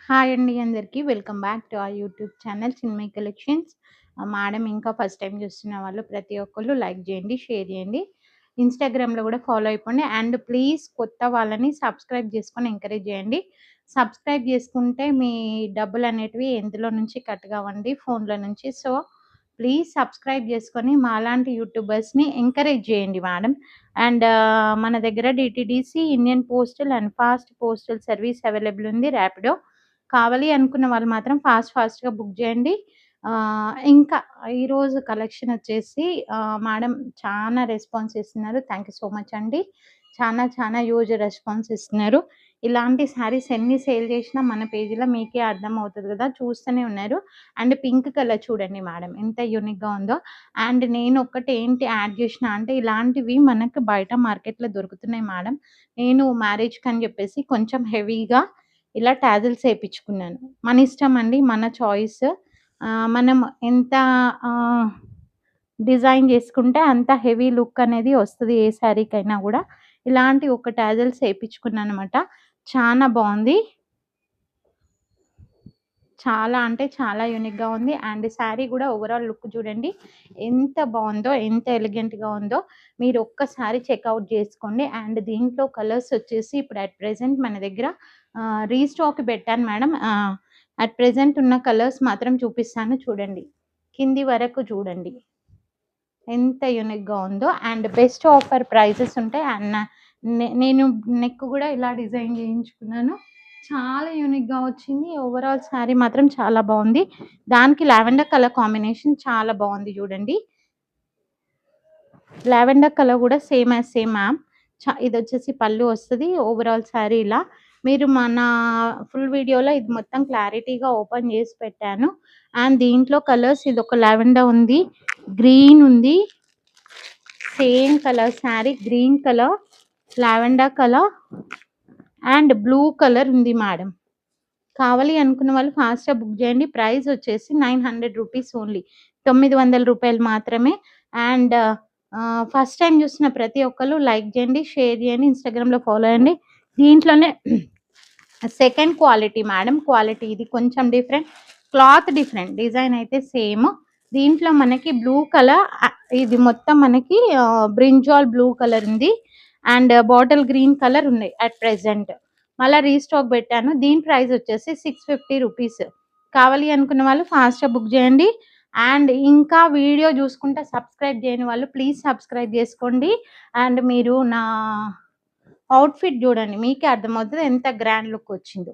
Hi అండి అందరికీ. Welcome back to our YouTube channel Chinmayi collections. Madam ఇంకా ఫస్ట్ టైమ్ చూస్తున్న వాళ్ళు ప్రతి ఒక్కళ్ళు లైక్ చేయండి, షేర్ చేయండి. ఇన్‌స్టాగ్రామ్‌లో కూడా ఫాలో అయిపోండి. అండ్ ప్లీజ్ కొత్త వాళ్ళని సబ్స్క్రైబ్ చేసుకొని ఎంకరేజ్ చేయండి. సబ్స్క్రైబ్ చేసుకుంటే మీ డబ్బులనేటివి ఎందులో నుంచి కట్ కావండి ఫోన్‌లో నుంచి. సో, ప్లీజ్ సబ్స్క్రైబ్ చేసుకొని మాలాంటి యూట్యూబర్స్‌ని ఎంకరేజ్ చేయండి మేడం. అండ్ మన దగ్గర DTDC, Indian postal and fast postal service available ఉంది. ర్యాపిడో కావాలి అనుకున్న వాళ్ళు మాత్రం ఫాస్ట్‌గా బుక్ జేయండి. ఇంకా ఈరోజు కలెక్షన్ వచ్చేసి మేడం చానా రెస్పాన్స్ ఇస్తున్నారు. థాంక్ యూ సో మచ్ అండి. చానా హ్యూజ్ రెస్పాన్స్ ఇస్తున్నారు. ఇలాంటి శారీస్ ఎన్ని సేల్ చేసినా మన పేజీలో మీకే అర్థమవుతది గదా! చూస్తూనే ఉన్నారు. అండ్ పింక్ కలర్ చూడండి మేడం ఎంత యూనిక్‌గా ఉందో. అండ్ నేను ఒక్కటేంటి యాడ్ జేసినా అంటే ఇలాంటివి మనకు బయట మార్కెట్‌లో దొరుకుతున్నాయి మేడం. నేను మ్యారేజ్‌కని జెప్పేసి కొంచెం హెవీగా ఇలా టాజిల్స్ ఏపిచ్చుకున్నాను. మన ఇష్టం అండి. మన చాయిస్. మనం ఎంత ఆహ్, డిజైన్ జేసుకుంటే అంత హెవీ లుక్ అనేది వస్తది ఏ శారీకైనా గూడా. ఇలాంటి ఒక టాజిల్స్ ఏపిచ్చుకున్నాననమాట. చానా బావుంది. చాలా అంటే చాలా యూనిక్‌గా ఉంది. అండ్ శారీ గూడా ఓవరాల్ లుక్ చూడండి. ఎంత బావుందో, ఎంత ఎలిగెంట్‌గా ఉందో మీరు ఒక్కసారి చెక్‌ఔట్ జేసుకోండి. అండ్ దీంట్లో కలర్స్ వచ్చేసి ఇప్పుడు అట్ ప్రెజెంట్ మన దగ్గర రీస్టాక్ పెట్టాను మేడం. అట్ ప్రెజెంట్ ఉన్న కలర్స్ మాత్రం చూపిస్తాను చూడండి. కింది వరకు చూడండి. ఎంత యూనిక్‌గా ఉందో. అండ్ బెస్ట్ ఆఫర్ ప్రైజెస్ ఉంటాయి. అండ్ నేను నెక్ గూడా ఇలా డిజైన్ చేయించుకున్నాను. చాలా యూనిక్‌గా వచ్చింది. ఓవరాల్ శారీ మాత్రం చాలా బావుంది. దానికి లావెండర్ కలర్ కాంబినేషన్ చాలా బావుంది చూడండి. లావెండర్ కలర్ గూడా సేమ్ యాస్ సేమ్ మ్యామ్. ఇదొచ్చేసి పళ్ళు వస్తది. ఓవరాల్ శారీ ఇలా. మీరు మన ఫుల్ వీడియోలో ఇది మొత్తం క్లారిటీగా ఓపెన్ చేసి పెట్టాను. అండ్ దీంట్లో కలర్స్ ఇదొక లావెండర్ ఉంది. గ్రీన్ ఉంది. Same colour sari green colour, lavender colour and blue colour ఉంది మేడం. కావాలి అనుకున్న వాళ్ళు ఫాస్ట్‌గా బుక్ చేయండి. ప్రైస్ వచ్చేసి రూ. 900 ఓన్లీ. రూ. 900 మాత్రమే. అండ్ ఫస్ట్ టైమ్ చూసిన ప్రతి ఒక్కళ్ళు లైక్ చేయండి, షేర్ చేయండి, ఇన్‌స్టాగ్రామ్‌లో ఫాలో అయ్యండి. దీంట్లోనే సెకండ్ క్వాలిటీ మేడం. క్వాలిటీ ఇది కొంచెం డిఫరెంట్. Cloth different. డిజైన్ అయితే సేమ్. దీంట్లో మనకి బ్లూ కలర్ ఇది మొత్తం మనకి బ్రింజాల్ బ్లూ కలర్ ఉంది. అండ్ బాటిల్ గ్రీన్ కలర్ ఉన్నాయి అట్ ప్రెజెంట్. మళ్ళా రీస్టాక్ పెట్టాను. దీని ప్రైస్ వచ్చేసి రూ. 650. కావాలి అనుకున్న వాళ్ళు ఫాస్ట్‌గా బుక్ చేయండి. అండ్ ఇంకా వీడియో చూసుకుంటా సబ్స్క్రైబ్ చేయని వాళ్ళు ప్లీజ్ సబ్స్క్రైబ్ చేసుకోండి. అండ్ మీరు నా అవుట్‌ఫిట్ చూడండి. మీకే అర్థమవుతది ఎంత గ్రాండ్ లుక్ వచ్చిందో.